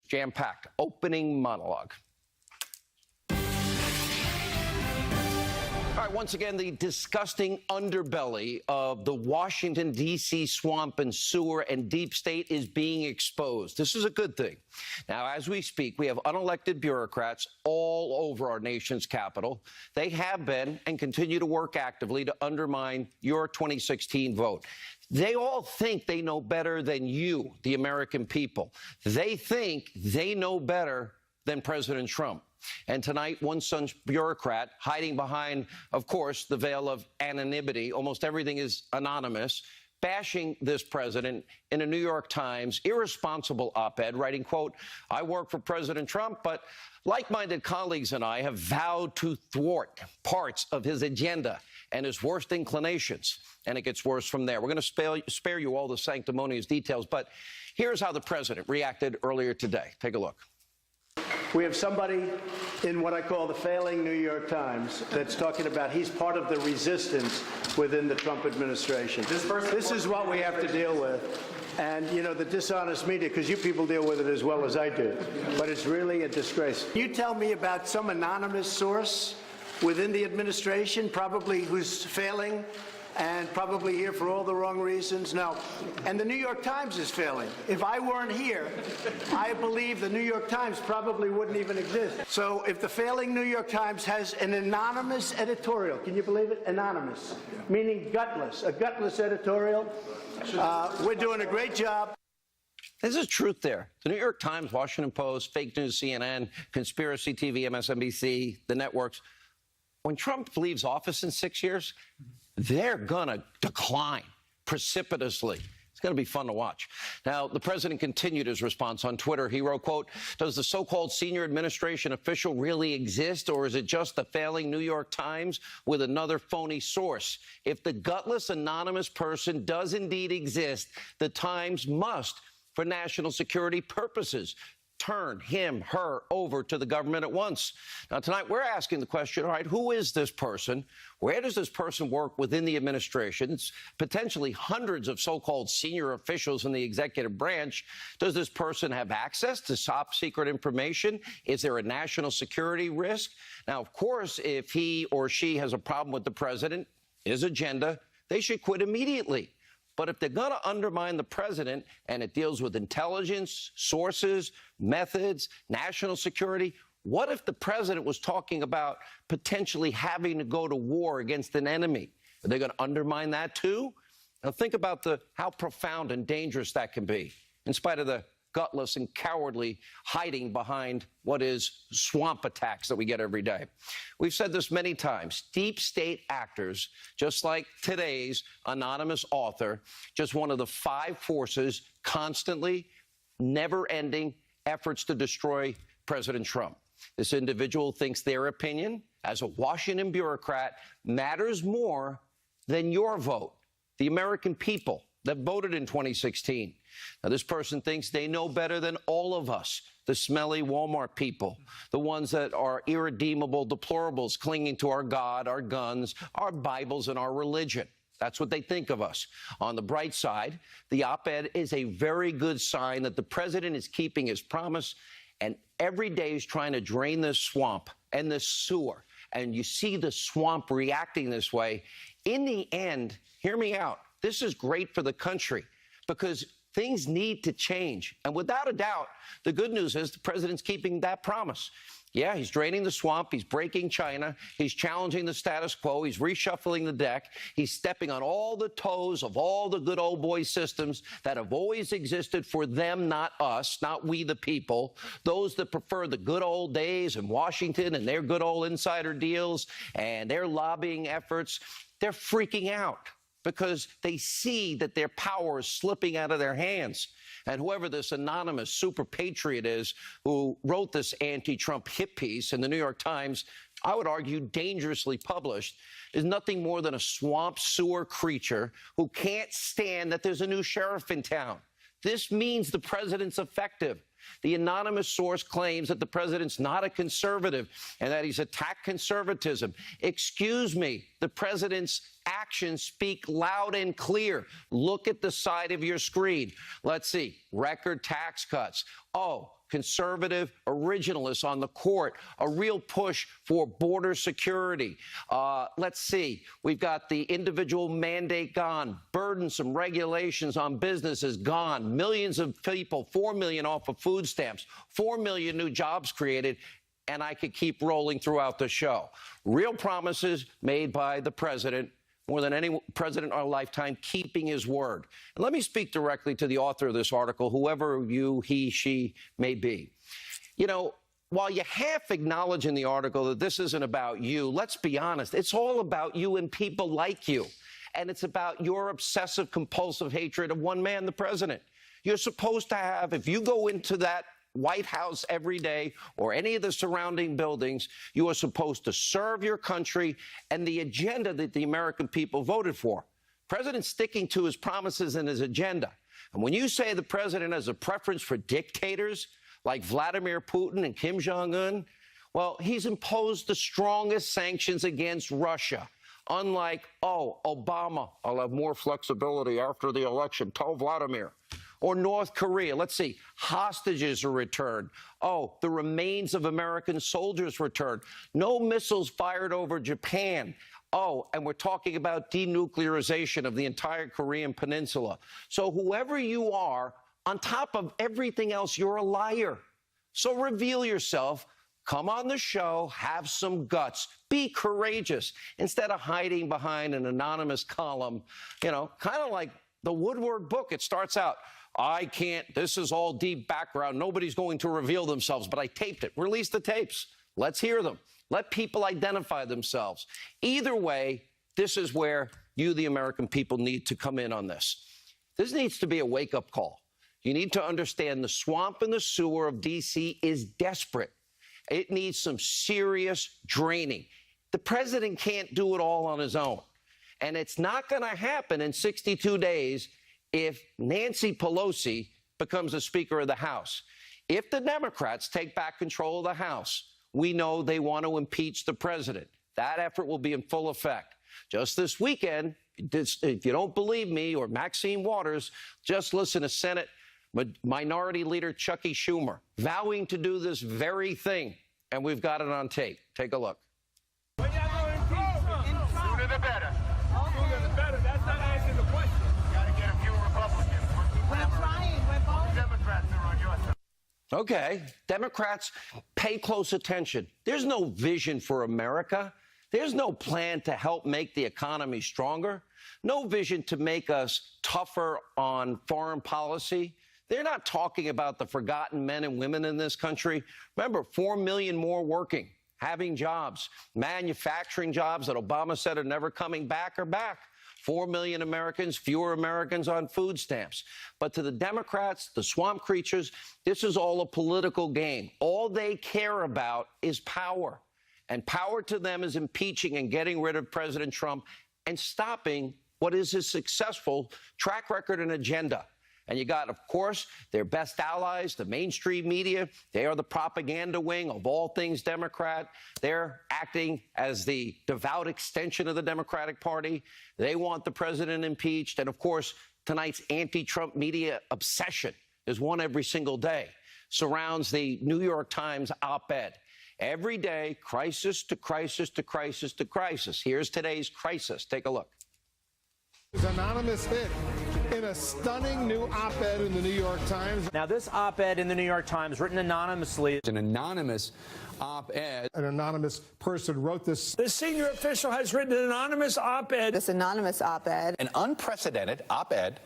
Jam-packed opening monologue. All right, once again, the disgusting underbelly of the Washington, D.C. swamp and sewer and deep state is being exposed. This is a good thing. Now, as we speak, we have unelected bureaucrats all over our nation's capital. They have been and continue to work actively to undermine your 2016 vote. They all think they know better than you, the American people. They think they know better than President Trump. And tonight, one such bureaucrat hiding behind, of course, the veil of anonymity, almost everything is anonymous, bashing this president in a New York Times irresponsible op-ed, writing, quote, "I work for President Trump, but like-minded colleagues and I have vowed to thwart parts of his agenda and his worst inclinations." And it gets worse from there. We're going to spare you all the sanctimonious details, but here's how the president reacted earlier today. Take a look. We have somebody in what I call the failing New York Times that's talking about he's part of the resistance within the Trump administration. This is what we have to deal with. And, you know, the dishonest media, because you people deal with it as well as I do, but it's really a disgrace. You tell me about some anonymous source within the administration, probably who's failing, and probably here for all the wrong reasons. No. And the New York Times is failing. If I weren't here, I believe the New York Times probably wouldn't even exist. So if the failing New York Times has an anonymous editorial, can you believe it? Anonymous, meaning gutless, a gutless editorial. We're doing a great job. There's a truth there. The New York Times, Washington Post, fake news, CNN, conspiracy TV, MSNBC, the networks. When Trump leaves office in 6 years, they're going to decline precipitously. It's going to be fun to watch. Now, the president continued his response on Twitter. He wrote, quote, "Does the so-called senior administration official really exist, or is it just the failing New York Times with another phony source? If the gutless anonymous person does indeed exist, the Times must, for national security purposes, turn him, her over to the government at once." Now, tonight, we're asking the question, all right, who is this person? Where does this person work within the administration? It's potentially hundreds of so-called senior officials in the executive branch. Does this person have access to top secret information? Is there a national security risk? Now, of course, if he or she has a problem with the president, his agenda, they should quit immediately. But if they're going to undermine the president, and it deals with intelligence, sources, methods, national security, what if the president was talking about potentially having to go to war against an enemy? Are they going to undermine that too? Now think about how profound and dangerous that can be, in spite of the gutless and cowardly hiding behind what is swamp attacks that we get every day. We've said this many times. Deep state actors, just like today's anonymous author, just one of the 5 forces constantly, never-ending efforts to destroy President Trump. This individual thinks their opinion, as a Washington bureaucrat, matters more than your vote, the American people that voted in 2016. Now, this person thinks they know better than all of us, the smelly Walmart people, the ones that are irredeemable deplorables clinging to our God, our guns, our Bibles, and our religion. That's what they think of us. On the bright side, the op-ed is a very good sign that the president is keeping his promise, and every day he's trying to drain this swamp and this sewer. And you see the swamp reacting this way. In the end, hear me out, this is great for the country because things need to change. And without a doubt, the good news is the president's keeping that promise. Yeah, he's draining the swamp. He's breaking China. He's challenging the status quo. He's reshuffling the deck. He's stepping on all the toes of all the good old boy systems that have always existed for them, not us, not we the people, those that prefer the good old days in Washington and their good old insider deals and their lobbying efforts. They're freaking out because they see that their power is slipping out of their hands. And whoever this anonymous super patriot is who wrote this anti-Trump hit piece in the New York Times, I would argue dangerously published, is nothing more than a swamp sewer creature who can't stand that there's a new sheriff in town. This means the president's effective. The anonymous source claims that the president's not a conservative and that he's attacked conservatism. Excuse me, the president's actions speak loud and clear. Look at the side of your screen. Let's see. Record tax cuts. Oh, conservative originalists on the court, a real push for border security. Let's see. We've got the individual mandate gone, burdensome regulations on businesses gone, millions of people, 4 million off of food stamps, 4 million new jobs created, and I could keep rolling throughout the show. Real promises made by the president, more than any president in our lifetime, keeping his word. And let me speak directly to the author of this article, whoever you, he, she may be. You know, while you half acknowledge in the article that this isn't about you, let's be honest, it's all about you and people like you. And it's about your obsessive, compulsive hatred of one man, the president. You're supposed to have, if you go into that White House every day or any of the surrounding buildings, you are supposed to serve your country and the agenda that the American people voted for. President's sticking to his promises and his agenda. And when you say the president has a preference for dictators like Vladimir Putin and Kim Jong-un, well, he's imposed the strongest sanctions against Russia. Unlike, oh, Obama, I'll have more flexibility after the election. Tell Vladimir. Or North Korea, let's see, hostages are returned. Oh, the remains of American soldiers returned. No missiles fired over Japan. Oh, and we're talking about denuclearization of the entire Korean peninsula. So whoever you are, on top of everything else, you're a liar. So reveal yourself. Come on the show, have some guts, be courageous, instead of hiding behind an anonymous column, you know, kind of like the Woodward book. It starts out, I can't, this is all deep background. Nobody's going to reveal themselves, but I taped it. Release the tapes. Let's hear them. Let people identify themselves. Either way, this is where you, the American people, need to come in on this. This needs to be a wake-up call. You need to understand the swamp and the sewer of D.C. is desperate. It needs some serious draining. The president can't do it all on his own. And it's not going to happen in 62 days if Nancy Pelosi becomes the Speaker of the House. If the Democrats take back control of the House, we know they want to impeach the president. That effort will be in full effect. Just this weekend, if you don't believe me or Maxine Waters, just listen to Senate Minority Leader Chuckie Schumer vowing to do this very thing, and we've got it on tape. Take a look. When y'all going to impeach Trump? Sooner the better. Sooner the better. That's not answering the question. Got to get a few Republicans. We're trying. We're both. Democrats are on your side. Okay, Democrats, pay close attention. There's no vision for America. There's no plan to help make the economy stronger. No vision to make us tougher on foreign policy. They're not talking about the forgotten men and women in this country. Remember, 4 million more working, having jobs, manufacturing jobs that Obama said are never coming back are back. 4 million Americans, fewer Americans on food stamps. But to the Democrats, the swamp creatures, this is all a political game. All they care about is power. And power to them is impeaching and getting rid of President Trump and stopping what is his successful track record and agenda. And you got, of course, their best allies, the mainstream media. They are the propaganda wing of all things Democrat. They're acting as the devout extension of the Democratic Party. They want the president impeached. And, of course, tonight's anti-Trump media obsession is one every single day, surrounds the New York Times op-ed. Every day, crisis to crisis to crisis to crisis. Here's today's crisis. Take a look. Anonymous hit in a stunning new op-ed in the New York Times. Now, this op-ed in the New York Times, written anonymously. An anonymous op-ed. An anonymous person wrote this. The senior official has written an anonymous op-ed. This anonymous op-ed. An unprecedented op-ed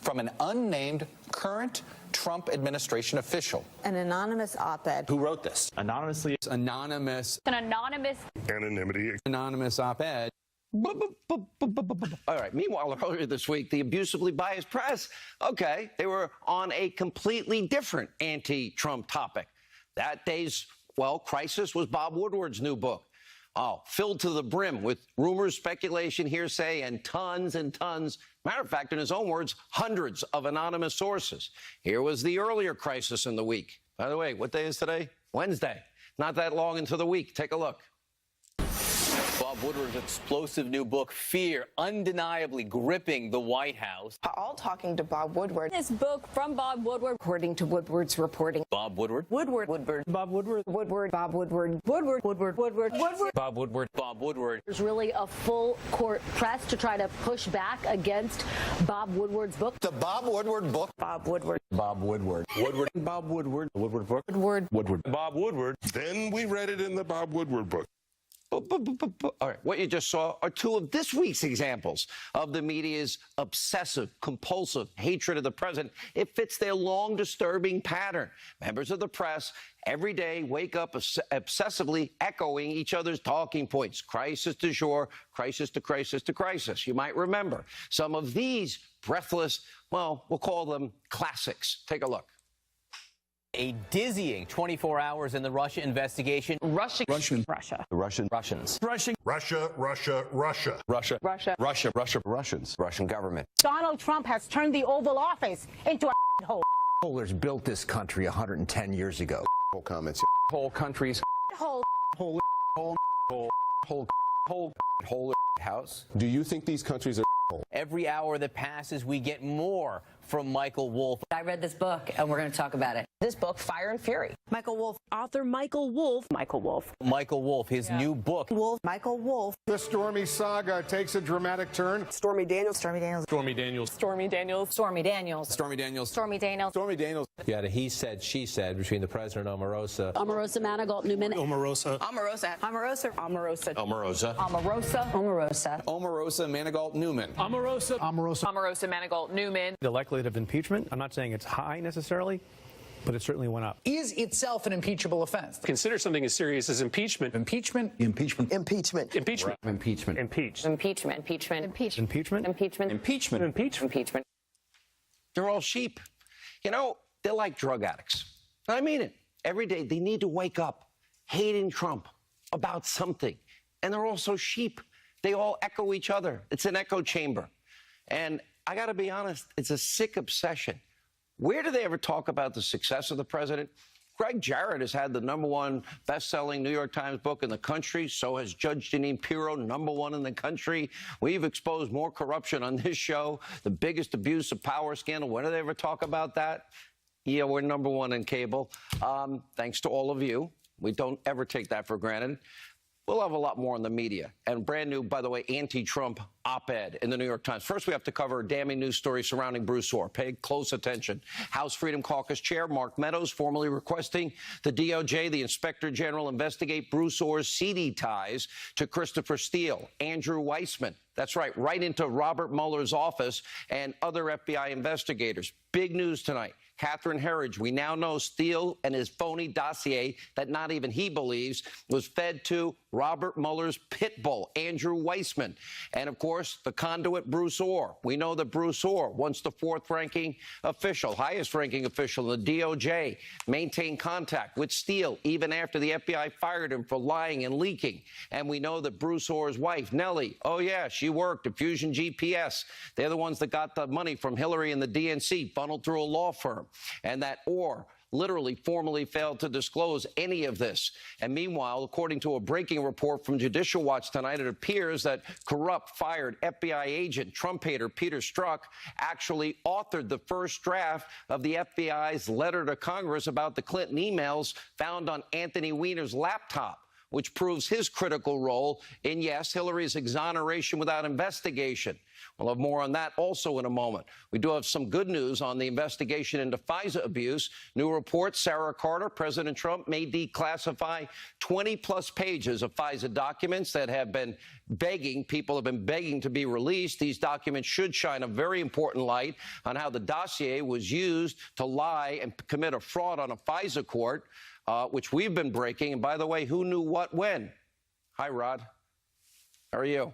from an unnamed current Trump administration official. An anonymous op-ed. Who wrote this? Anonymously. It's anonymous. An anonymous. Anonymity. Anonymous op-ed. All right. Meanwhile, earlier this week, the abusively biased press, okay, they were on a completely different anti-Trump topic. That day's, well, crisis was Bob Woodward's new book. Oh, filled to the brim with rumors, speculation, hearsay, and tons, matter of fact, in his own words, hundreds of anonymous sources. Here was the earlier crisis in the week. By the way, what day is today? Wednesday. Not that long into the week. Take a look. Bob Woodward's explosive new book, Fear, undeniably gripping the White House. All talking to Bob Woodward. This book from Bob Woodward. According to Woodward's reporting. Bob Woodward. Woodward. Bob Woodward. Woodward. Bob Woodward. Woodward. Woodward. Woodward. Bob Woodward. Bob Woodward. There's really a full court press to try to push back against Bob Woodward's book. The Bob Woodward book. Bob Woodward. Bob Woodward. Woodward. Bob Woodward. Woodward book. Woodward. Woodward. Bob Woodward. Then we read it in the Bob Woodward book. All right, what you just saw are two of this week's examples of the media's obsessive, compulsive hatred of the president. It fits their long, disturbing pattern. Members of the press every day wake up obsessively echoing each other's talking points. Crisis du jour, crisis to crisis to crisis. You might remember some of these breathless, well, we'll call them classics. Take a look. A dizzying 24 hours in the Russia investigation. Russia. Russians. Russia, Russia, Russia. Russians. Russian government. Donald Trump has turned the Oval Office into a hole. Holders built this country 110 years ago. Whole comments. Whole countries. Hole. Whole house. Do you think these countries are Every hour that passes, we get more from Michael Wolff. I read this book, and we're going to talk about it. This book, Fire and Fury. Michael Wolff. Author Michael Wolff. Michael Wolff, his new book. Michael Wolff. The Stormy saga takes a dramatic turn. Stormy Daniels. Stormy Daniels. You had a he said, she said between the president and Omarosa. Omarosa Manigault Newman. Omarosa. Manigault Newman. Omarosa Manigault Newman. The likelihood of impeachment, I'm not saying it's high necessarily, but it certainly went up. Is itself an impeachable offense? Consider something as serious as impeachment. Impeachment? Impeachment. Impeachment. Impeachment. Impeachment. They're all sheep. You know, they're like drug addicts. I mean it. Every day they need to wake up hating Trump about something. And they're also sheep. They all echo each other. It's an echo chamber. And I got to be honest, it's a sick obsession. Where do they ever talk about the success of the president? Greg Jarrett has had the #1 best-selling New York Times book in the country. So has Judge Jeanine Pirro, #1 in the country. We've exposed more corruption on this show, the biggest abuse of power scandal. When do they ever talk about that? Yeah, we're #1 in cable. Thanks to all of you. We don't ever take that for granted. We'll have a lot more in the media. And brand new, by the way, anti-Trump op-ed in the New York Times. First, we have to cover a damning news story surrounding Bruce Orr. Pay close attention. House Freedom Caucus Chair Mark Meadows formally requesting the DOJ, the Inspector General, investigate Bruce Orr's seedy ties to Christopher Steele, Andrew Weissman. That's right into Robert Mueller's office and other FBI investigators. Big news tonight. Catherine Herridge, we now know Steele and his phony dossier that not even he believes was fed to Robert Mueller's pit bull, Andrew Weissman. And, of course, the conduit, Bruce Orr. We know that Bruce Orr, once the fourth-ranking official, highest-ranking official in the DOJ, maintained contact with Steele even after the FBI fired him for lying and leaking. And we know that Bruce Orr's wife, Nellie, oh, yeah, she worked at Fusion GPS. They're the ones that got the money from Hillary and the DNC, funneled through a law firm. And that Orr literally formally failed to disclose any of this. And meanwhile, according to a breaking report from Judicial Watch tonight, it appears that corrupt, fired FBI agent, Trump hater Peter Strzok actually authored the first draft of the FBI's letter to Congress about the Clinton emails found on Anthony Weiner's laptop, which proves his critical role in, yes, Hillary's exoneration without investigation. We'll have more on that also in a moment. We do have some good news on the investigation into FISA abuse. New report, Sarah Carter, President Trump may declassify 20-plus pages of FISA documents that have been people have been begging to be released. These documents should shine a very important light on how the dossier was used to lie and commit a fraud on a FISA court, which we've been breaking. And by the way, who knew what when? Hi, Rod. How are you?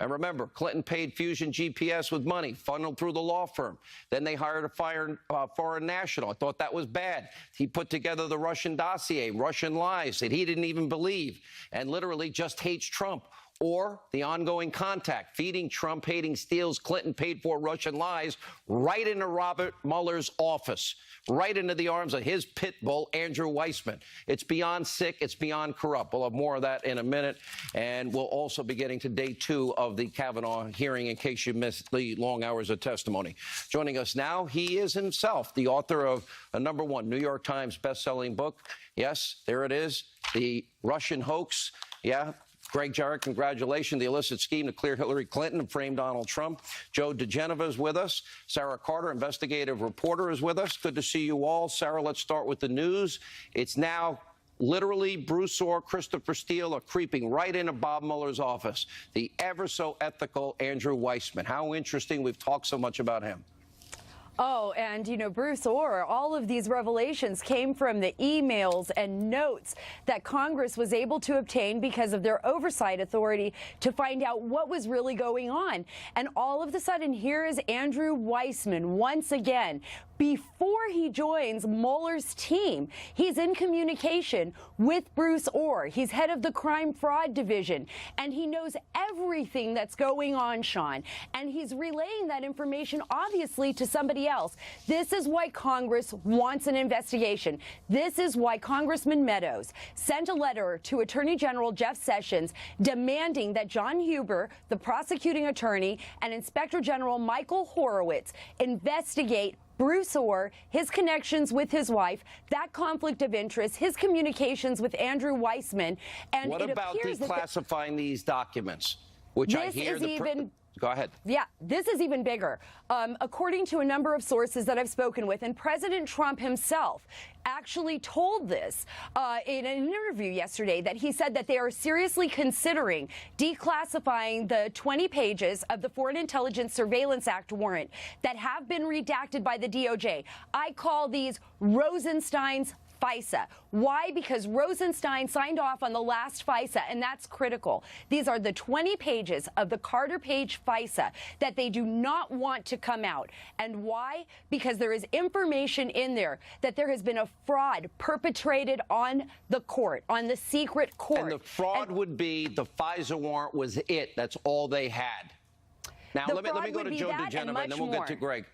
And remember, Clinton paid Fusion GPS with money funneled through the law firm. Then they hired a foreign national. I thought that was bad. He put together the Russian dossier, Russian lies that he didn't even believe, and literally just hates Trump. or the ongoing contact, feeding Trump-hating Steele's Clinton-paid-for Russian lies right into Robert Mueller's office, right into the arms of his pit bull, Andrew Weissman. It's beyond sick. It's beyond corrupt. We'll have more of that in a minute, and we'll also be getting to day 2 of the Kavanaugh hearing in case you missed the long hours of testimony. Joining us now, he is himself the author of a #1 New York Times best-selling book. Yes, there it is, The Russian Hoax. Yeah. Greg Jarrett, congratulations. The illicit scheme to clear Hillary Clinton and frame Donald Trump. Joe DeGeneva is with us. Sarah Carter, investigative reporter, is with us. Good to see you all. Sarah, let's start with the news. It's now literally Bruce Orr, Christopher Steele are creeping right into Bob Mueller's office. The ever so ethical Andrew Weissman. How interesting. We've talked so much about him. Oh, and, you know, Bruce Orr, all of these revelations came from the emails and notes that Congress was able to obtain because of their oversight authority to find out what was really going on. And all of a sudden, here is Andrew Weissman once again. Before he joins Mueller's team, he's in communication with Bruce Orr. He's head of the crime fraud division, and he knows everything that's going on, Sean. And he's relaying that information, obviously, to somebody else. This is why Congress wants an investigation. This is why Congressman Meadows sent a letter to Attorney General Jeff Sessions demanding that John Huber, the prosecuting attorney, and Inspector General Michael Horowitz investigate Bruce Orr, his connections with his wife, that conflict of interest, his communications with Andrew Weissman. And what about declassifying these documents, which I hear Go ahead. Yeah, this is even bigger. According to a number of sources that I've spoken with, and President Trump himself actually told this in an interview yesterday, that he said that they are seriously considering declassifying the 20 pages of the Foreign Intelligence Surveillance Act warrant that have been redacted by the DOJ. I call these Rosenstein's FISA. Why? Because Rosenstein signed off on the last FISA, and that's critical. These are the 20 pages of the Carter Page FISA that they do not want to come out. And why? Because there is information in there that there has been a fraud perpetrated on the court, on the secret court. And the fraud would be the FISA warrant was it. That's all they had. Now, let me go to Joe DeGeneva, and then we'll get to Greg.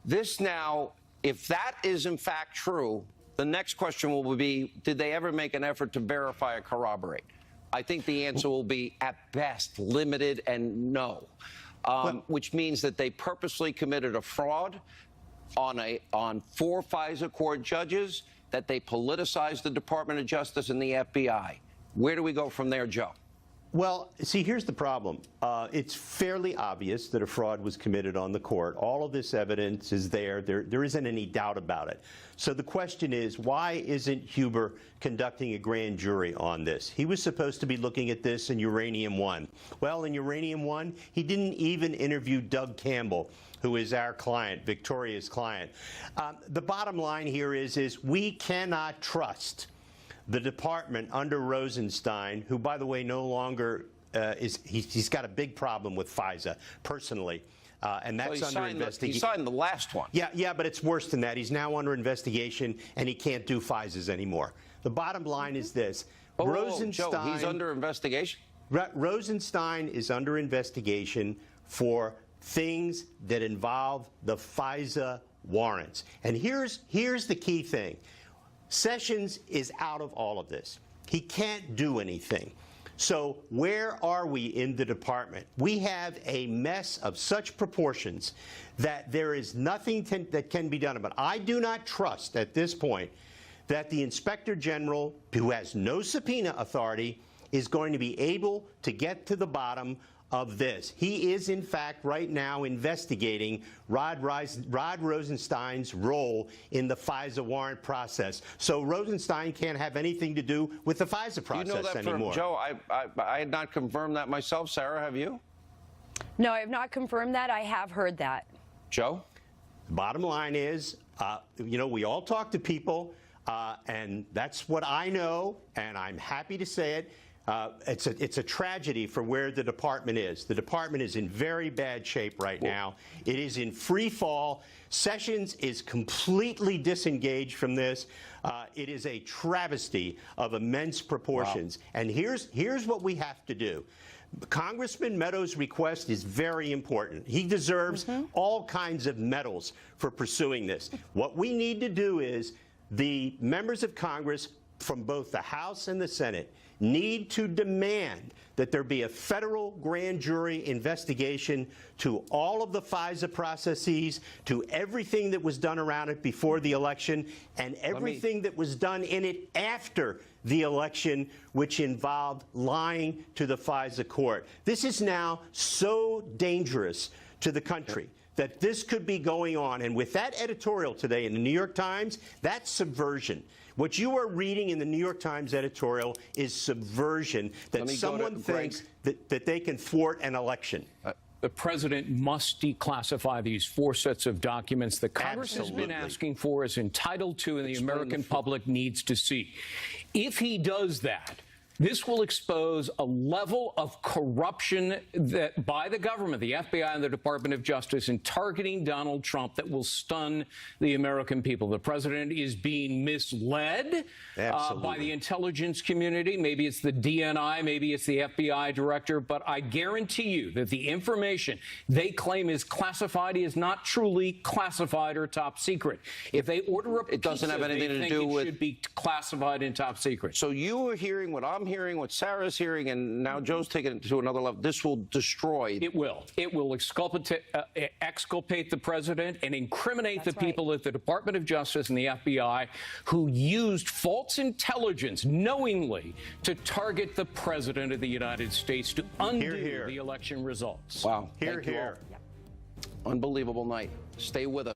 This now, if that is in fact true, the next question will be, did they ever make an effort to verify or corroborate? I think the answer will be, at best, limited and no, which means that they purposely committed a fraud on 4 FISA court judges, that they politicized the Department of Justice and the FBI. Where do we go from there, Joe? Well, see, here's the problem. It's fairly obvious that a fraud was committed on the court. All of this evidence is there. There isn't any doubt about it. So the question is, why isn't Huber conducting a grand jury on this? He was supposed to be looking at this in Uranium One. Well, in Uranium One, he didn't even interview Doug Campbell, who is our client, Victoria's client. The bottom line here is we cannot trust the department under Rosenstein, who, by the way, no longer he's got a big problem with FISA personally, and that's under investigation. He signed the last one. Yeah, but it's worse than that. He's now under investigation, and he can't do FISAs anymore. The bottom line is this: Rosenstein. Joe, he's under investigation. Rosenstein is under investigation for things that involve the FISA warrants. And here's the key thing. Sessions is out of all of this. He can't do anything. So where are we in the department? We have a mess of such proportions that there is nothing that can be done about it. I do not trust at this point that the Inspector General, who has no subpoena authority, is going to be able to get to the bottom of this. He is, in fact, right now investigating Rod Rosenstein's role in the FISA warrant process. So Rosenstein can't have anything to do with the FISA process you know that anymore. Joe, I had not confirmed that myself. Sarah, have you? No, I have not confirmed that. I have heard that. Joe? The bottom line is, you know, we all talk to people, and that's what I know, and I'm happy to say it. It's a tragedy for where the department is. The department is in very bad shape right now. It is in free fall. Sessions is completely disengaged from this. It is a travesty of immense proportions. Wow. And here's what we have to do. Congressman Meadows' request is very important. He deserves all kinds of medals for pursuing this. What we need to do is the members of Congress from both the House and the Senate need to demand that there be a federal grand jury investigation to all of the FISA processes, to everything that was done around it before the election, and everything that was done in it after the election, which involved lying to the FISA court. This is now so dangerous to the country that this could be going on. And with that editorial today in the New York Times, that's subversion. What you are reading in the New York Times editorial is subversion, that someone thinks that they can thwart an election. The president must declassify these 4 sets of documents that Congress has been asking for, is entitled to, and the American public needs to see. If he does that, this will expose a level of corruption that by the government, the FBI and the Department of Justice, in targeting Donald Trump that will stun the American people. The president is being misled by the intelligence community. Maybe it's the DNI, maybe it's the FBI director, but I guarantee you that the information they claim is classified is not truly classified or top secret. If they order a pizza, it doesn't have anything to do with it should be classified and top secret. So you are hearing what I'm hearing, what Sarah's hearing, and now Joe's taking it to another level. This will destroy. It will. It will exculpate the president and incriminate the people at the Department of Justice and the FBI who used false intelligence knowingly to target the president of the United States to undo the election results. Wow. Here. Unbelievable night. Stay with us.